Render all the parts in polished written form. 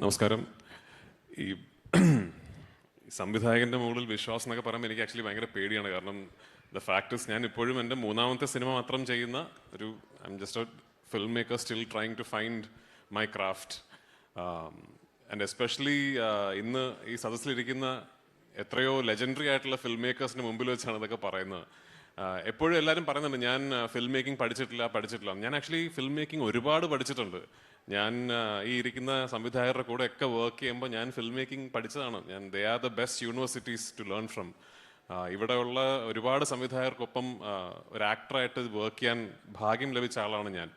നമസ്കാരം. ഈ സംവിധായകൻ്റെ മുകളിൽ വിശ്വാസം എന്നൊക്കെ പറയുമ്പോൾ എനിക്ക് ആക്ച്വലി ഭയങ്കര പേടിയാണ്. കാരണം ദ ഫാക്ടസ് ഞാൻ ഇപ്പോഴും എൻ്റെ മൂന്നാമത്തെ സിനിമ മാത്രം ചെയ്യുന്ന ഒരു I am just a filmmaker still trying to find my craft. And especially ഇന്ന് ഈ സദസ്സിലിരിക്കുന്ന എത്രയോ ലെജൻഡറി ആയിട്ടുള്ള ഫിൽം മേക്കേഴ്സിന് മുമ്പിൽ വെച്ചാണ് ഇതൊക്കെ പറയുന്നത്. എപ്പോഴും എല്ലാവരും പറയുന്നുണ്ട് ഞാൻ ഫിൽം മേക്കിംഗ് പഠിച്ചിട്ടില്ല. ഞാൻ ആക്ച്വലി ഫിൽം മേക്കിംഗ് ഒരുപാട് പഠിച്ചിട്ടുണ്ട്. ഞാൻ ഈ ഇരിക്കുന്ന സംവിധായകരുടെ കൂടെ ഒക്കെ വർക്ക് ചെയ്യുമ്പോൾ ഞാൻ ഫിൽം മേക്കിംഗ് പഠിച്ചതാണ്. They are the best universities to learn from. ഇവിടെയുള്ള ഒരുപാട് സംവിധായകർക്കൊപ്പം ഒരു ആക്ടറായിട്ട് വർക്ക് ചെയ്യാൻ ഭാഗ്യം ലഭിച്ച ആളാണ് ഞാൻ.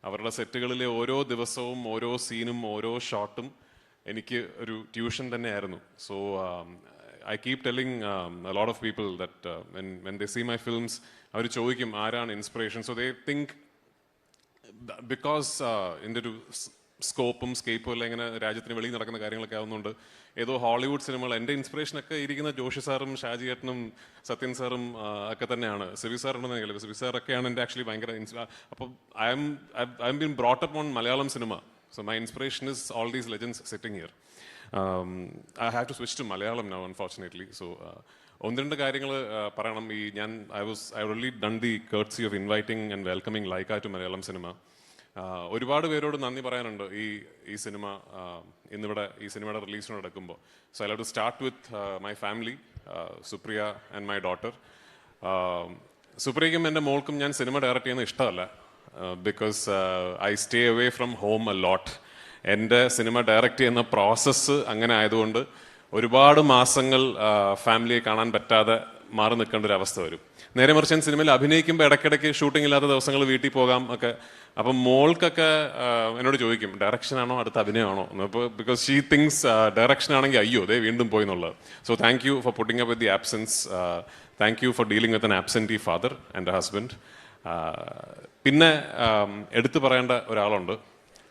അവരുടെ സെറ്റുകളിലെ ഓരോ ദിവസവും ഓരോ സീനും ഓരോ ഷോട്ടും എനിക്ക് ഒരു ട്യൂഷൻ തന്നെയായിരുന്നു. So I keep telling a lot of people that when they see my films, അവർ ചോദിക്കും ആരാണ് inspiration. So they think because എൻ്റെ ഒരു സ്കോപ്പും സ്കേപ്പും എല്ലാം ഇങ്ങനെ രാജ്യത്തിന് വെളിയിൽ നടക്കുന്ന കാര്യങ്ങളൊക്കെ ആവുന്നുണ്ട്. ഏതോ ഹോളിവുഡ് സിനിമകൾ എൻ്റെ ഇൻസ്പിറേഷനൊക്കെ ഇരിക്കുന്ന ജോഷി സാറും ഷാജി ഏട്ടനും സത്യൻ സാറും ഒക്കെ തന്നെയാണ്. സിബി സാറുണ്ടെന്ന് അറിയില്ല. സിബി സാറൊക്കെയാണ് എൻ്റെ ആക്ച്വലി ഭയങ്കര അപ്പം I M been brought up on Malayalam cinema. So my inspiration is all these legends sitting here. I have to switch to Malayalam now, unfortunately. So ഒന്ന് രണ്ട് കാര്യങ്ങൾ പറയണം. I already done the courtesy of inviting and welcoming Laika to Malayalam cinema. ഒരുപാട് പേരോട് നന്ദി പറയാനുണ്ട് ഈ cinema ഇന്നിവിടെ ഈ സിനിമയുടെ റിലീസിന് നടക്കുമ്പോൾ. So I have to start with my family, Supriya and my daughter. സുപ്രിയയ്ക്കും എൻ്റെ മോൾക്കും ഞാൻ സിനിമ ഡയറക്റ്റ് ചെയ്യുന്നത് ഇഷ്ടമല്ല. Because I stay away from home a lot. എൻ്റെ സിനിമ ഡയറക്റ്റ് ചെയ്യുന്ന പ്രോസസ്സ് അങ്ങനെ ആയതുകൊണ്ട് ഒരുപാട് മാസങ്ങൾ ഫാമിലിയെ കാണാൻ പറ്റാതെ മാറി നിൽക്കേണ്ട ഒരു അവസ്ഥ വരും. നേരെ മറിച്ച് ഞാൻ സിനിമയിൽ അഭിനയിക്കുമ്പോൾ ഇടയ്ക്കിടയ്ക്ക് ഷൂട്ടിംഗ് ഇല്ലാത്ത ദിവസങ്ങൾ വീട്ടിൽ പോകാം ഒക്കെ. അപ്പം മോൾക്കൊക്കെ എന്നോട് ചോദിക്കും ഡയറക്ഷനാണോ അടുത്ത അഭിനയമാണോ എന്ന്. അപ്പോൾ ബിക്കോസ് ഷീ തിങ്സ് ഡയറക്ഷൻ ആണെങ്കിൽ അയ്യോ ദേ വീണ്ടും പോയി എന്നുള്ളത്. So thank you for putting up with the absence. Thank you for dealing with an absentee father and husband. പിന്നെ എടുത്തു പറയേണ്ട ഒരാളുണ്ട്,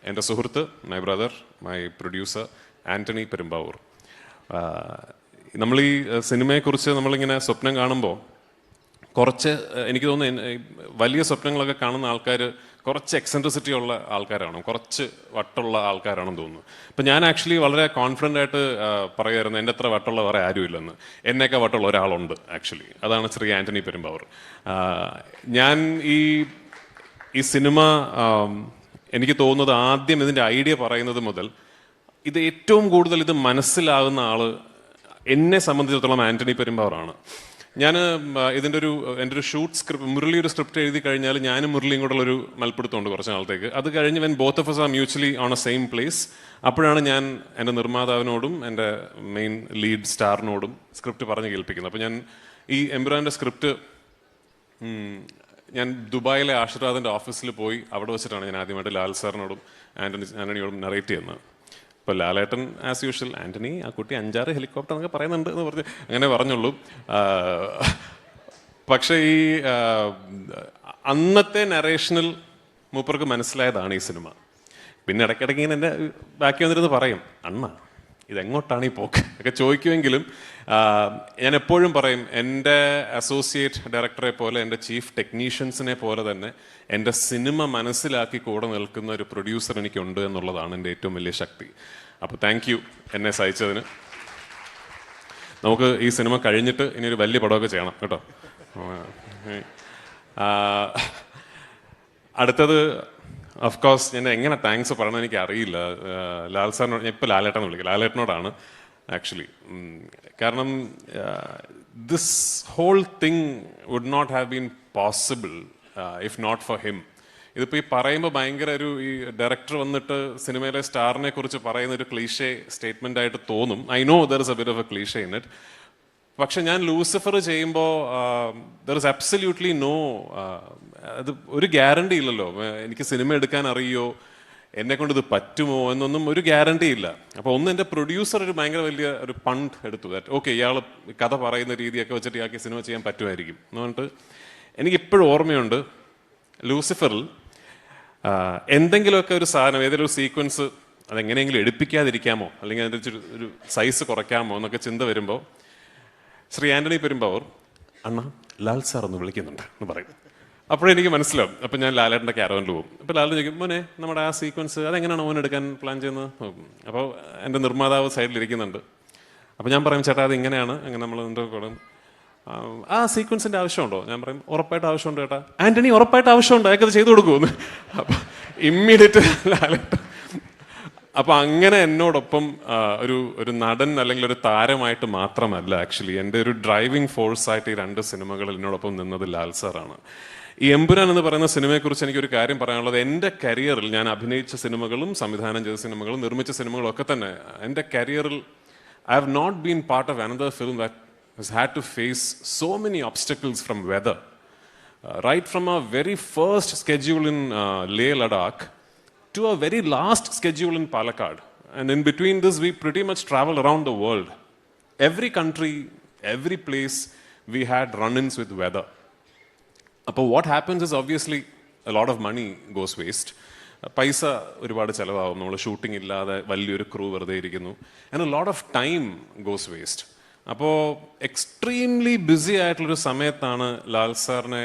എൻ്റെ സുഹൃത്ത്, my brother, my producer Antony Perumbavoor. നമ്മൾ ഈ സിനിമയെക്കുറിച്ച് നമ്മളിങ്ങനെ സ്വപ്നം കാണുമ്പോൾ കുറച്ച് എനിക്ക് തോന്നുന്നു വലിയ സ്വപ്നങ്ങളൊക്കെ കാണുന്ന ആൾക്കാർ കുറച്ച് എക്സെൻട്രിസിറ്റി ഉള്ള ആൾക്കാരാണ്, കുറച്ച് വട്ടുള്ള ആൾക്കാരാണെന്ന് തോന്നുന്നു. അപ്പം ഞാൻ ആക്ച്വലി വളരെ കോൺഫിഡൻ്റ് ആയിട്ട് പറയുമായിരുന്നു എൻ്റെ അത്ര വട്ടുള്ള വേറെ ആരുമില്ലെന്ന്. എന്നേക്കാൾ വട്ടുള്ള ഒരാളുണ്ട് ആക്ച്വലി. അതാണ് ശ്രീ ആൻ്റണി പെരുമ്പാവൂർ. ഞാൻ ഈ സിനിമ എനിക്ക് തോന്നുന്നത് ആദ്യം ഇതിൻ്റെ ഐഡിയ പറയുന്നത് മുതൽ ഇത് ഏറ്റവും കൂടുതൽ ഇത് മനസ്സിലാകുന്ന ആള് എന്നെ സംബന്ധിച്ചിടത്തോളം ആൻ്റണി പെരുമ്പാവൂറാണ്. ഞാൻ എൻ്റെ ഒരു ഷൂട്ട് സ്ക്രിപ്റ്റ്, മുരളി ഒരു സ്ക്രിപ്റ്റ് എഴുതി കഴിഞ്ഞാൽ ഞാനും മുരളിയും കൂടെ ഒരു മൽപ്പിടുത്തമുണ്ട് കുറച്ച് നാളത്തേക്ക്. അത് കഴിഞ്ഞ് when both of us are mutually on a same place, അപ്പോഴാണ് ഞാൻ എൻ്റെ നിർമ്മാതാവിനോടും എൻ്റെ മെയിൻ ലീഡ് സ്റ്റാറിനോടും സ്ക്രിപ്റ്റ് പറഞ്ഞ് കേൾപ്പിക്കുന്നത്. അപ്പോൾ ഞാൻ ഈ എമ്പുരാൻ്റെ സ്ക്രിപ്റ്റ് ഞാൻ ദുബായിലെ ആശീർവാദിൻ്റെ ഓഫീസിൽ പോയി അവിടെ വെച്ചിട്ടാണ് ഞാൻ ആദ്യമായിട്ട് ലാൽ സാറിനോടും ആൻ്റണിയോടും നറേറ്റ് ചെയ്യുന്നത്. ഇപ്പോൾ ലാലേട്ടൻ ആസ് യൂഷ്വൽ ആൻ്റണി ആ കുട്ടി 5-6 ഹെലികോപ്റ്റർ എന്നൊക്കെ പറയുന്നുണ്ട് എന്ന് പറഞ്ഞ് അങ്ങനെ പറഞ്ഞുള്ളൂ. പക്ഷേ ഈ അന്നത്തെ നറേഷനിൽ മൂപ്പർക്ക് മനസ്സിലായതാണ് ഈ സിനിമ. പിന്നെ ഇടയ്ക്കിടയ്ക്ക് ഇങ്ങനെ എൻ്റെ ബാക്കി വന്നിരുന്ന് പറയും, അണ്ണ ഇതെങ്ങോട്ടാണ് ഈ പോക്ക് ഒക്കെ ചോദിക്കുമെങ്കിലും ഞാൻ എപ്പോഴും പറയും എൻ്റെ അസോസിയേറ്റ് ഡയറക്ടറെ പോലെ, എൻ്റെ ചീഫ് ടെക്നീഷ്യൻസിനെ പോലെ തന്നെ എൻ്റെ സിനിമ മനസ്സിലാക്കി കൂടെ നിൽക്കുന്ന ഒരു പ്രൊഡ്യൂസർ എനിക്കുണ്ട് എന്നുള്ളതാണ് എൻ്റെ ഏറ്റവും വലിയ ശക്തി. അപ്പോൾ താങ്ക് യു എന്നെ സഹായിച്ചതിന്. നമുക്ക് ഈ സിനിമ കഴിഞ്ഞിട്ട് ഇനി ഒരു വലിയ പടമൊക്കെ ചെയ്യണം കേട്ടോ. അടുത്തത് ഓഫ്കോഴ്സ് ഞാൻ എങ്ങനെ താങ്ക്സ് പറയണമെന്ന് എനിക്ക് അറിയില്ല. ലാൽ സാറിനോട്, ഞാൻ ഇപ്പോൾ ലാലേട്ടനെ വിളിക്കാം, ലാലേട്ടനോടാണ് ആക്ച്വലി. കാരണം this whole thing would not have been possible if not for him. ഇതിപ്പോൾ ഈ പറയുമ്പോൾ ഭയങ്കര ഈ ഡയറക്ടർ വന്നിട്ട് സിനിമയിലെ സ്റ്റാറിനെ കുറിച്ച് പറയുന്ന ഒരു ക്ലീഷേ സ്റ്റേറ്റ്മെൻ്റ് ആയിട്ട് തോന്നും. I know there is A bit of A cliché in it. പക്ഷെ ഞാൻ ലൂസിഫർ ചെയ്യുമ്പോൾ ദർ ഇസ് അബ്സല്യൂട്ട്ലി നോ, അത് ഒരു ഗ്യാരണ്ടി ഇല്ലല്ലോ. എനിക്ക് സിനിമ എടുക്കാൻ അറിയോ, എന്നെ കൊണ്ട് ഇത് പറ്റുമോ എന്നൊന്നും ഒരു ഗ്യാരണ്ടി ഇല്ല. അപ്പോൾ ഒന്ന് എൻ്റെ പ്രൊഡ്യൂസർ ഒരു ഭയങ്കര വലിയ ഒരു പണ്ട് എടുത്തു, ദാറ്റ് ഓക്കെ ഇയാൾ കഥ പറയുന്ന രീതിയൊക്കെ വെച്ചിട്ട് ഇയാൾക്ക് സിനിമ ചെയ്യാൻ പറ്റുമായിരിക്കും എന്ന് പറഞ്ഞിട്ട്. എനിക്കിപ്പോഴും ഓർമ്മയുണ്ട് ലൂസിഫറിൽ എന്തെങ്കിലുമൊക്കെ ഒരു സാധനം, ഏതെങ്കിലും ഒരു സീക്വൻസ് അതെങ്ങനെയെങ്കിലും എടുപ്പിക്കാതിരിക്കാമോ അല്ലെങ്കിൽ അതിൻ്റെ ഒരു സൈസ് കുറയ്ക്കാമോ എന്നൊക്കെ ചിന്ത വരുമ്പോൾ ശ്രീ ആൻ്റണി പെരുമ്പാവൂർ, അണ്ണ ലാൽ സാർ ഒന്ന് വിളിക്കുന്നുണ്ട് എന്ന് പറയും. അപ്പോഴെനിക്ക് മനസ്സിലാവും. അപ്പം ഞാൻ ലാലേട്ടൻ്റെ ക്യാരവനിൽ പോകും. അപ്പോൾ ലാലേട്ടൻ ചോദിക്കും, മോനെ നമ്മുടെ ആ സീക്വൻസ് അതെങ്ങനെയാണ് മോൻ എടുക്കാൻ പ്ലാൻ ചെയ്യുന്നത് നോക്കും. അപ്പോൾ എൻ്റെ നിർമ്മാതാവ് സൈഡിലിരിക്കുന്നുണ്ട്. അപ്പോൾ ഞാൻ പറയും, ചേട്ടാ അത് ഇങ്ങനെയാണ്, അങ്ങനെ നമ്മൾ കൊണ്ടും ആ സീക്വൻസിൻ്റെ ആവശ്യമുണ്ടോ? ഞാൻ പറയും, ഉറപ്പായിട്ട് ആവശ്യമുണ്ട് ചേട്ടാ. ആൻ്റണി ഉറപ്പായിട്ട് ആവശ്യമുണ്ട്, അയാൾക്കത് ചെയ്തു കൊടുക്കുമെന്ന്. അപ്പോൾ ഇമ്മീഡിയറ്റ് ലാലേട്ടൻ. അപ്പോൾ അങ്ങനെ എന്നോടൊപ്പം ഒരു നടൻ അല്ലെങ്കിൽ ഒരു താരമായിട്ട് മാത്രമല്ല, ആക്ച്വലി എൻ്റെ ഒരു ഡ്രൈവിംഗ് ഫോഴ്സായിട്ട് ഈ 2 സിനിമകൾ എന്നോടൊപ്പം നിന്നത് ലാൽ സാറാണ്. ഈ എമ്പുരാൻ എന്ന് പറയുന്ന സിനിമയെക്കുറിച്ച് എനിക്കൊരു കാര്യം പറയാനുള്ളത്, എൻ്റെ കരിയറിൽ ഞാൻ അഭിനയിച്ച സിനിമകളും സംവിധാനം ചെയ്ത സിനിമകളും നിർമ്മിച്ച സിനിമകളും ഒക്കെ തന്നെ എൻ്റെ കരിയറിൽ I have not been part of another film that has had to face so many obstacles from weather. Right from our very first schedule in Leh Ladakh to our very last schedule in Palakkad. And in between this, we pretty much travel around the world. Every country, every place, we had run-ins with weather. But what happens is obviously a lot of money goes waste. പൈസ ഒരുപാട് ചിലവാകും, നമ്മൾ shooting ഇല്ലാതെ വലിയൊരു crew വെറുതെ ഇരിക്കുന്നു. And a lot of time goes waste. അപ്പോൾ extremely BC ആയിട്ടുള്ളൊരു സമയത്താണ് ലാൽ സാറിനെ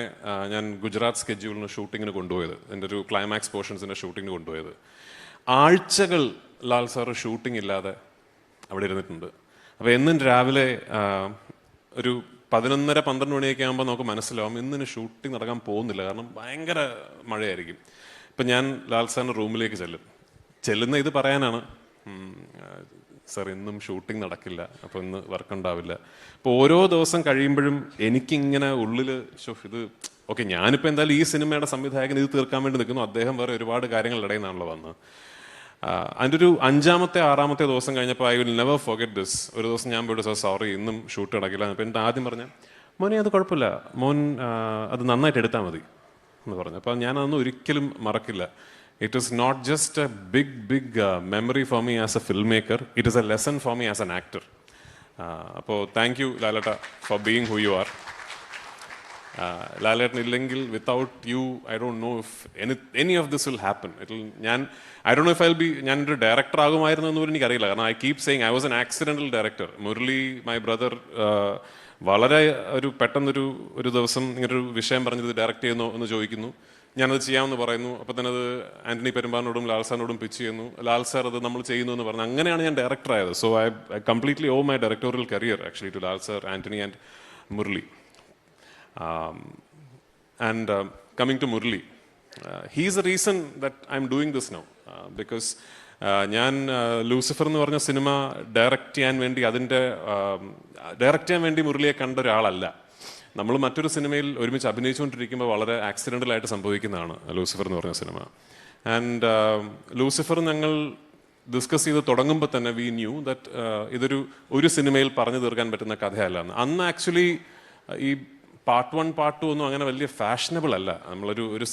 ഞാൻ ഗുജറാത്ത് സ്കെഡ്യൂളിന് ഷൂട്ടിങ്ങിന് കൊണ്ടുപോയത്. എൻ്റെ ഒരു ക്ലൈമാക്സ് പോർഷൻസിൻ്റെ ഷൂട്ടിങ്ങിന് കൊണ്ടുപോയത്. ആഴ്ചകൾ ലാൽ സാറ് ഷൂട്ടിംഗ് ഇല്ലാതെ അവിടെ ഇരുന്നിട്ടുണ്ട്. അപ്പോൾ എന്നും രാവിലെ ഒരു 11:30-12 മണിയൊക്കെ ആകുമ്പോൾ നമുക്ക് മനസ്സിലാവും ഇന്നിന് ഷൂട്ടിംഗ് നടക്കാൻ പോകുന്നില്ല, കാരണം ഭയങ്കര മഴയായിരിക്കും. ഇപ്പം ഞാൻ ലാൽ സാറിൻ്റെ റൂമിലേക്ക് ചെല്ലുന്ന ഇത് പറയാനാണ്, സാർ ഇന്നും ഷൂട്ടിംഗ് നടക്കില്ല, അപ്പോൾ ഇന്ന് വർക്ക് ഉണ്ടാവില്ല. അപ്പോൾ ഓരോ ദിവസം കഴിയുമ്പോഴും എനിക്കിങ്ങനെ ഉള്ളിൽ ഇത് ഓക്കെ, ഞാനിപ്പോൾ എന്തായാലും ഈ സിനിമയുടെ സംവിധായകൻ ഇത് തീർക്കാൻ വേണ്ടി നിൽക്കുന്നു, അദ്ദേഹം വേറെ ഒരുപാട് കാര്യങ്ങളുടെ ഇടയിൽ നിന്നാണല്ലോ വന്നത്. അതിൻ്റെ ഒരു 5-6 ദിവസം കഴിഞ്ഞപ്പോൾ I will never forget this. ഒരു ദിവസം ഞാൻ പോയിട്ട്, സാർ സോറി ഇന്നും ഷൂട്ട് നടക്കില്ല. അപ്പോൾ എൻ്റെ ആദ്യം പറഞ്ഞ, മോനെ അത് കുഴപ്പമില്ല, മോൻ അത് നന്നായിട്ട് എടുത്താൽ മതി എന്ന് പറഞ്ഞു. അപ്പോൾ ഞാനതൊന്നും ഒരിക്കലും മറക്കില്ല. It is not just a big memory for me as a filmmaker, it is a lesson for me as an actor. അപ്പോൾ താങ്ക് യു ലാലേട്ട for being who you are. Lalettan ഇല്ലെങ്കിൽ, without you I don't know if any of this will happen. I don't know if I will be, ഞാനൊരു director ആകുമായിരുന്നു എന്ന് പോലും എനിക്കറിയില്ല. കാരണം I keep saying I was an accidental director. Murali my brother വളരെ പെട്ടെന്നൊരു ദിവസം ഇങ്ങനൊരു വിഷയം പറഞ്ഞത് ഡയറക്റ്റ് ചെയ്യുന്നു എന്ന് ചോദിക്കുന്നു. ഞാനത് ചെയ്യാമെന്ന് പറയുന്നു. അപ്പോൾ തന്നെ അത് ആൻ്റണി പെരുമ്പാറിനോടും ലാൽ സാറിനോടും പിച്ച് ചെയ്യുന്നു. ലാൽ സാർ അത് നമ്മൾ ചെയ്യുന്നു എന്ന് പറഞ്ഞു. അങ്ങനെയാണ് ഞാൻ ഡയറക്ടർ ആയത്. So I completely owe my directorial career actually to Lal sir, Antony and Murali. And coming to Murali, he is a reason that I am doing this now. Because ഞാൻ ലൂസിഫർ എന്ന് പറഞ്ഞ സിനിമ ഡയറക്റ്റ് ചെയ്യാൻ വേണ്ടി മുരളിയെ കണ്ട ഒരാളല്ല. നമ്മൾ മറ്റൊരു സിനിമയിൽ ഒരുമിച്ച് അഭിനയിച്ചുകൊണ്ടിരിക്കുമ്പോൾ വളരെ ആക്സിഡൻ്റലായിട്ട് സംഭവിക്കുന്നതാണ് ലൂസിഫർ എന്ന് പറഞ്ഞ സിനിമ. ആൻഡ് ലൂസിഫർ ഞങ്ങൾ ഡിസ്കസ് ചെയ്ത് തുടങ്ങുമ്പോൾ തന്നെ വി ന്യൂ ദറ്റ് ഒരു സിനിമയിൽ പറഞ്ഞു തീർക്കാൻ പറ്റുന്ന കഥയല്ല എന്ന്. അന്ന് ആക്ച്വലി ഈ പാർട്ട് 1 പാർട്ട് 2 ഒന്നും അങ്ങനെ വലിയ ഫാഷനബിൾ അല്ല. നമ്മളൊരു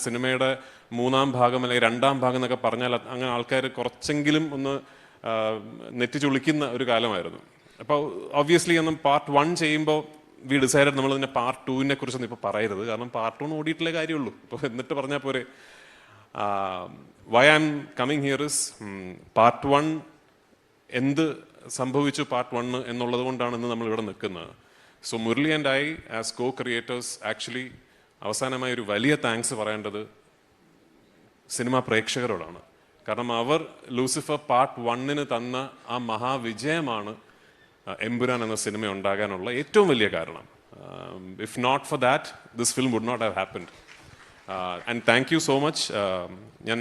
സിനിമയുടെ 3-ാം ഭാഗം അല്ലെങ്കിൽ 2-ാം ഭാഗം എന്നൊക്കെ പറഞ്ഞാൽ അങ്ങനെ ആൾക്കാർ കുറച്ചെങ്കിലും ഒന്ന് നെറ്റി ചുളിക്കുന്ന ഒരു കാലമായിരുന്നു. അപ്പോൾ ഒബ്വിയസ്ലി ഒന്നും പാർട്ട് 1 ചെയ്യുമ്പോൾ വി ഡിസൈഡഡ് നമ്മൾ തന്നെ പാർട്ട് 2-നെ കുറിച്ചൊന്നും ഇപ്പോൾ പറയരുത്, കാരണം പാർട്ട് 1 ഓടിയിട്ടില്ലേ കാര്യമുള്ളൂ. ഇപ്പോൾ എന്നിട്ട് പറഞ്ഞാൽ പോരെ. Why I am coming here is part 1 എന്ത് സംഭവിച്ചു പാർട്ട് 1 എന്നുള്ളത് കൊണ്ടാണ് ഇന്ന് നമ്മൾ ഇവിടെ നിൽക്കുന്നത്. So Murali and I as co creators actually അവസാനമായി ഒരു വലിയ താങ്ക്സ് പറയേണ്ടത് സിനിമാ പ്രേക്ഷകരോടാണ്. കാരണം അവർ ലൂസിഫർ പാർട്ട് 1-ന് തന്ന ആ മഹാവിജയമാണ് എമ്പുരാൻ എന്ന സിനിമ ഉണ്ടാകാനുള്ള ഏറ്റവും വലിയ കാരണം. If not for that this film would not have happened. And thank you so much. ഞാൻ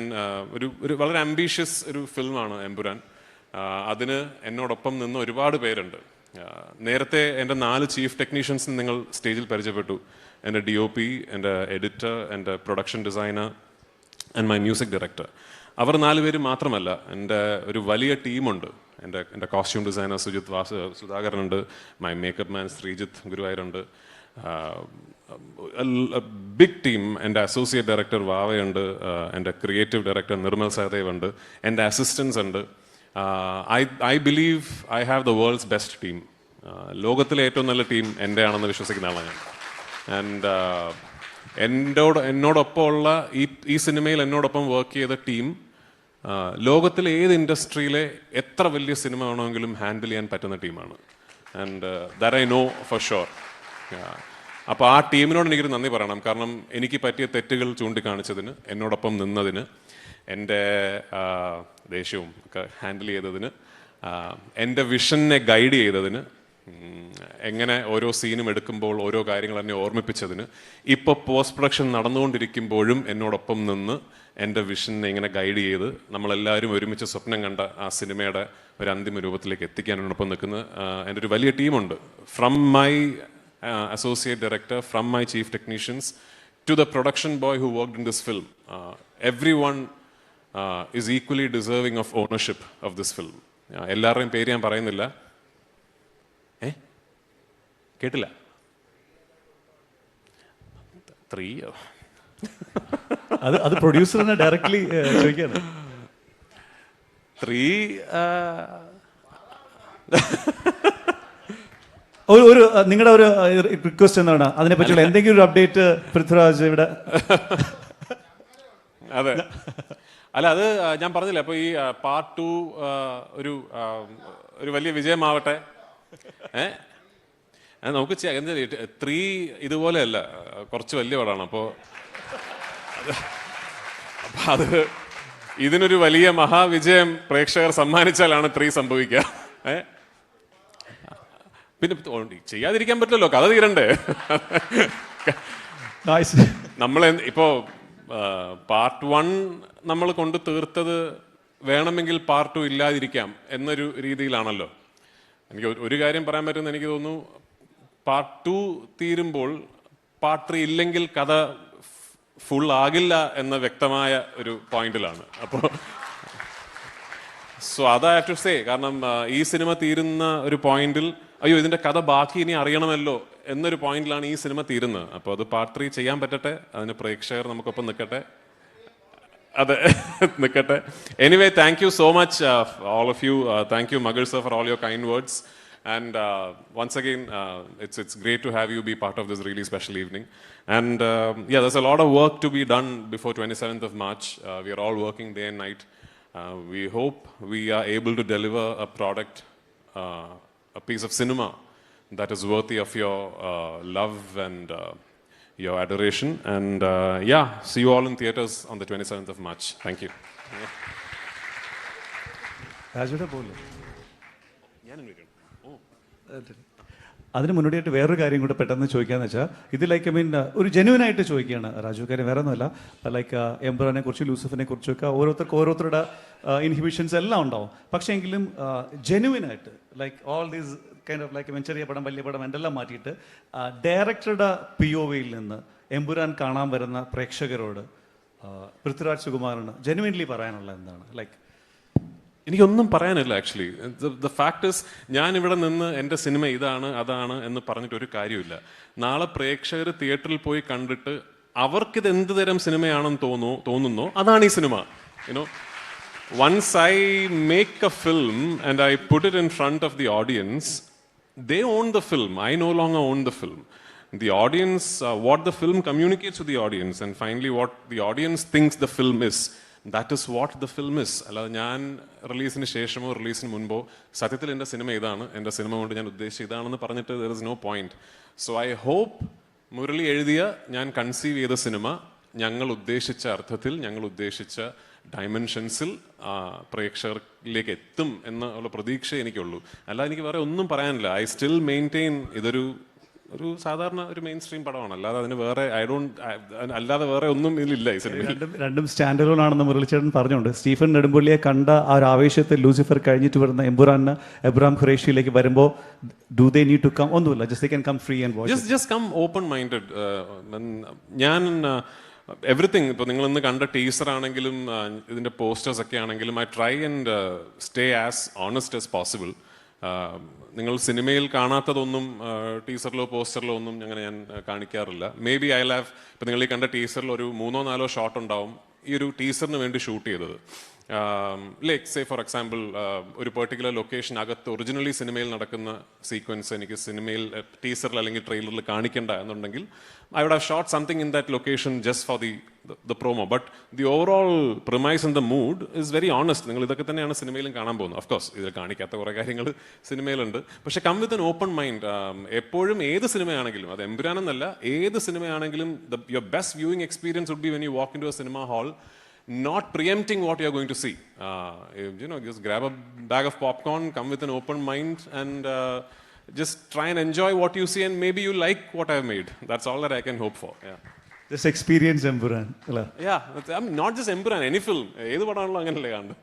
ഒരു വളരെ ആംബീഷ്യസ് ഒരു ഫിലിമാണ് എമ്പുരാൻ. അതിന് എന്നോടൊപ്പം നിന്ന് ഒരുപാട് പേരുണ്ട്. നേരത്തെ എൻ്റെ 4 ചീഫ് ടെക്നീഷ്യൻസിന് നിങ്ങൾ സ്റ്റേജിൽ പരിചയപ്പെട്ടു. എൻ്റെ DOP, എൻ്റെ എഡിറ്റർ, എൻ്റെ production designer and my music director. അവർ 4 പേര് മാത്രമല്ല, എൻ്റെ ഒരു വലിയ ടീമുണ്ട്. എൻ്റെ കോസ്റ്റ്യൂം ഡിസൈനർ സുധാകരനുണ്ട്, മൈ മേക്കപ്പ് മാൻ ശ്രീജിത്ത് ഗുരുവായൂരുണ്ട്, ബിഗ് ടീം. എൻ്റെ അസോസിയേറ്റ് ഡയറക്ടർ വാവയുണ്ട്, എൻ്റെ ക്രിയേറ്റീവ് ഡയറക്ടർ നിർമ്മൽ സഹദേവ് ഉണ്ട്, എൻ്റെ അസിസ്റ്റൻസ് ഉണ്ട്. I believe I have the world's best team. ലോകത്തിലെ ഏറ്റവും നല്ല ടീം എൻ്റെ ആണെന്ന് വിശ്വസിക്കുന്ന ആളാണ് ഞാൻ. ആൻഡ് എന്നോടൊപ്പം ഉള്ള ഈ സിനിമയിൽ എന്നോടൊപ്പം വർക്ക് ചെയ്ത ടീം ലോകത്തിലെ ഏത് ഇൻഡസ്ട്രിയിലെ എത്ര വലിയ സിനിമ വേണമെങ്കിലും ഹാൻഡിൽ ചെയ്യാൻ പറ്റുന്ന ടീമാണ്. And that I know for sure. അപ്പോൾ ആ ടീമിനോട് എനിക്കൊരു നന്ദി പറയണം. കാരണം എനിക്ക് പറ്റിയ തെറ്റുകൾ ചൂണ്ടിക്കാണിച്ചതിന്, എന്നോടൊപ്പം നിന്നതിന്, എൻ്റെ ദേഷ്യവും ഒക്കെ ഹാൻഡിൽ ചെയ്തതിന്, എൻ്റെ വിഷനെ ഗൈഡ് ചെയ്തതിന്, എങ്ങനെ ഓരോ സീനും എടുക്കുമ്പോൾ ഓരോ കാര്യങ്ങൾ എന്നെ ഓർമ്മിപ്പിച്ചതിന്, ഇപ്പോൾ പോസ്റ്റ് പ്രൊഡക്ഷൻ നടന്നുകൊണ്ടിരിക്കുമ്പോഴും എന്നോടൊപ്പം നിന്ന് എൻ്റെ വിഷനെ ഇങ്ങനെ ഗൈഡ് ചെയ്ത് നമ്മളെല്ലാവരും ഒരുമിച്ച് സ്വപ്നം കണ്ട ആ സിനിമയുടെ ഒരു അന്തിമ രൂപത്തിലേക്ക് എത്തിക്കാൻ എന്നോടൊപ്പം നിൽക്കുന്ന എൻ്റെ ഒരു വലിയ ടീമുണ്ട്. From my associate director, from my chief technicians, to the production boy who worked in this film. Everyone is equally deserving of ownership of this film. എല്ലാവരുടെയും പേര് ഞാൻ പറയുന്നില്ല. കേട്ടില്ല? 3 അത് പ്രൊഡ്യൂസറിനെ ഡയറക്ട്ലി ചോദിക്കാണ്. 3 ഒരു നിങ്ങളുടെ ഒരു റിക്വസ്റ്റ് എന്താണ്, അതിനെപ്പറ്റിയുള്ള എന്തെങ്കിലും ഒരു അപ്ഡേറ്റ് പൃഥ്വിരാജ് ഇവിടെ? അതെ, അല്ല അത് ഞാൻ പറഞ്ഞില്ല. അപ്പോൾ ഈ പാർട്ട് 2 ഒരു വലിയ വിജയമാവട്ടെ. നമുക്ക് 3 ഇതുപോലെയല്ല, കുറച്ച് വലിയ പടമാണ്. അപ്പോൾ അത് ഇതിനൊരു വലിയ മഹാവിജയം പ്രേക്ഷകർ സമ്മാനിച്ചാലാണ് 3 സംഭവിക്കുക. പിന്നെ ചെയ്യാതിരിക്കാൻ പറ്റില്ലല്ലോ, കഥ തീരണ്ടേ. നമ്മൾ ഇപ്പോ പാർട്ട് 1 നമ്മൾ കൊണ്ട് തീർത്തത് വേണമെങ്കിൽ പാർട്ട് 2 ഇല്ലാതിരിക്കാം എന്നൊരു രീതിയിലാണല്ലോ. എനിക്ക് ഒരു കാര്യം പറയാൻ പറ്റുമെന്ന് എനിക്ക് തോന്നുന്നു, പാർട്ട് 2 തീരുമ്പോൾ പാർട്ട് 3 ഇല്ലെങ്കിൽ കഥ ഫുൾ ആകില്ല എന്ന വ്യക്തമായ ഒരു പോയിന്റിലാണ്. അപ്പോൾ സോ അതാ ടു സേ. കാരണം ഈ സിനിമ തീരുന്ന ഒരു പോയിന്റിൽ അയ്യോ ഇതിന്റെ കഥ ബാക്കി ഇനി അറിയണമല്ലോ എന്നൊരു പോയിന്റിലാണ് ഈ സിനിമ തീരുന്നത്. അപ്പോൾ അത് പാർട്ട് 3 ചെയ്യാൻ പറ്റട്ടെ, അതിന് പ്രേക്ഷകർ നമുക്കൊപ്പം നിൽക്കട്ടെ. അതെ, നിൽക്കട്ടെ. Anyway, thank you so much all of you. Thank you Magar sir for all your kind words. And once again, it's great to have you be part of this really special evening. And yeah, there's a lot of work to be done before 27th of March. We are all working day and night. We hope we are able to deliver a product, a piece of cinema that is worthy of your love and your adoration. And yeah, see you all in theaters on the 27th of March. Thank you. അതിന് മുന്നോടിയായിട്ട് വേറൊരു കാര്യം കൂടെ പെട്ടെന്ന് ചോദിക്കാന്ന് വെച്ചാൽ, ഇത് like ഒരു genuine ആയിട്ട് ചോദിക്കുകയാണ് രാജു. കാര്യം വേറെ ഒന്നുമല്ല, ലൈക്ക് എംബുറാനെ കുറിച്ച്, ലൂസിഫിനെ കുറിച്ചൊക്കെ ഓരോരുത്തരുടെ ഇൻഹിബിഷൻസ് എല്ലാം ഉണ്ടാവും. പക്ഷേ എങ്കിലും ജെന്യൂൻ ആയിട്ട് like all these kind of like ചെറിയ പടം വലിയ പടം എന്തെല്ലാം മാറ്റിയിട്ട് ഡയറക്ടറുടെ POV നിന്ന് എംബുരാൻ കാണാൻ വരുന്ന പ്രേക്ഷകരോട് പൃഥ്വിരാജ് സുകുമാരന് ജെന്യൂൻലി പറയാനുള്ള എന്താണ്? ലൈക്ക് എനിക്കൊന്നും പറയാനില്ല ആക്ച്വലി. ദ ഫാക്ട് ഇസ്, ഞാൻ ഇവിടെ നിന്ന് എൻ്റെ സിനിമ ഇതാണ് അതാണ് എന്ന് പറഞ്ഞിട്ട് ഒരു കാര്യമില്ല. നാളെ പ്രേക്ഷകർ തിയേറ്ററിൽ പോയി കണ്ടിട്ട് അവർക്കിത് എന്ത് തരം സിനിമയാണെന്ന് തോന്നുന്നോ അതാണ് ഈ cinema. You know, once I make a film and I put it in front of the audience, they own the film. I no longer own the film. The audience, what the film communicates to the audience, and finally what the audience thinks the film is, that is what the film is. അല്ലാതെ ഞാൻ റിലീസിന് ശേഷമോ റിലീസിന് മുൻപോ സത്യത്തിൽ എൻ്റെ cinema ഇതാണ്, എൻ്റെ cinema കൊണ്ട് ഞാൻ ഉദ്ദേശിച്ച ഇതാണെന്ന് പറഞ്ഞിട്ട് there is no point. So I hope Murali എഴുതിയ, ഞാൻ കൺസീവ് ചെയ്ത സിനിമ ഞങ്ങൾ ഉദ്ദേശിച്ച അർത്ഥത്തിൽ, ഞങ്ങൾ ഉദ്ദേശിച്ച ഡയമെൻഷൻസിൽ പ്രേക്ഷകരിലേക്ക് എത്തും എന്നുള്ള പ്രതീക്ഷ എനിക്കുള്ളൂ. അല്ലാതെ എനിക്ക് വേറെ ഒന്നും പറയാനില്ല. ഐ സ്റ്റിൽ മെയിൻറ്റെയിൻ ഇതൊരു സാധാരണ ഒരു മെയിൻ സ്ട്രീം പടമാണ്. അല്ലാതെ അതിന് വേറെ അല്ലാതെ വേറെ ഒന്നും ഇതിലില്ല ഈ സിനിമ. രണ്ടും സ്റ്റാൻഡ് അലോൺ ആണെന്ന് മുരളിച്ചേട്ടൻ പറഞ്ഞുകൊണ്ട് സ്റ്റീഫൻ നെടുമ്പള്ളിയെ കണ്ട ആ ഒരു ആവേശത്തിൽ ലൂസിഫർ കഴിഞ്ഞിട്ട് വരുന്ന എംബുറാന് എബ്രാം ഖുറേഷിയിലേക്ക് വരുമ്പോൾ do they need to come? ഒന്നുമില്ല, just they can come free and watch. Just come open minded. ഞാൻ എവറിത്തിങ്, ഇപ്പോൾ നിങ്ങൾ ഇന്ന് കണ്ട ടീസർ ആണെങ്കിലും ഇതിൻ്റെ പോസ്റ്റേഴ്സ് ഒക്കെ ആണെങ്കിലും, I try and stay as honest as possible. നിങ്ങൾ സിനിമയിൽ കാണാത്തതൊന്നും ടീസറിലോ പോസ്റ്ററിലോ ഒന്നും അങ്ങനെ ഞാൻ കാണിക്കാറില്ല. മേ ബി ഐ ഹാവ്, ഇപ്പം നിങ്ങൾ ഈ കണ്ട ടീസറിൽ ഒരു 3-4 ഷോട്ട് ഉണ്ടാവും ഈ ഒരു ടീസറിന് വേണ്ടി ഷൂട്ട് ചെയ്തത്. ലൈക്ക് സേ ഫോർ എക്സാമ്പിൾ ഒരു പെർട്ടിക്കുലർ ലൊക്കേഷൻ അകത്ത് ഒറിജിനലി സിനിമയിൽ നടക്കുന്ന സീക്വൻസ് എനിക്ക് സിനിമയിൽ ടീസറിൽ അല്ലെങ്കിൽ ട്രെയിലറിൽ കാണിക്കേണ്ട എന്നുണ്ടെങ്കിൽ I would have shot something in that location just for the promo. But the overall premise and the mood is very honest. നിങ്ങൾ ഇതൊക്കെ തന്നെയാണ് സിനിമയിലും കാണാൻ പോകുന്നത്. ഓഫ് കോഴ്സ് ഇതിൽ കാണിക്കാത്ത കുറേ കാര്യങ്ങൾ സിനിമയിലുണ്ട്. പക്ഷെ come with an open mind. എപ്പോഴും ഏത് സിനിമയാണെങ്കിലും, അത് എമ്പുരാനെന്നല്ല, ഏത് സിനിമയാണെങ്കിലും your best viewing experience would be when you walk in to a cinema hall, not preempting what you're going to see. Just grab a bag of popcorn, come with an open mind, and just try and enjoy what you see, and maybe you like what I've made. That's all that I can hope for. Yeah. Just experience Empuraan അല്ല Yeah, not just Empuran, any film. ഏത് പടമാണല്ലോ അങ്ങനല്ലേ കാണുന്നത്.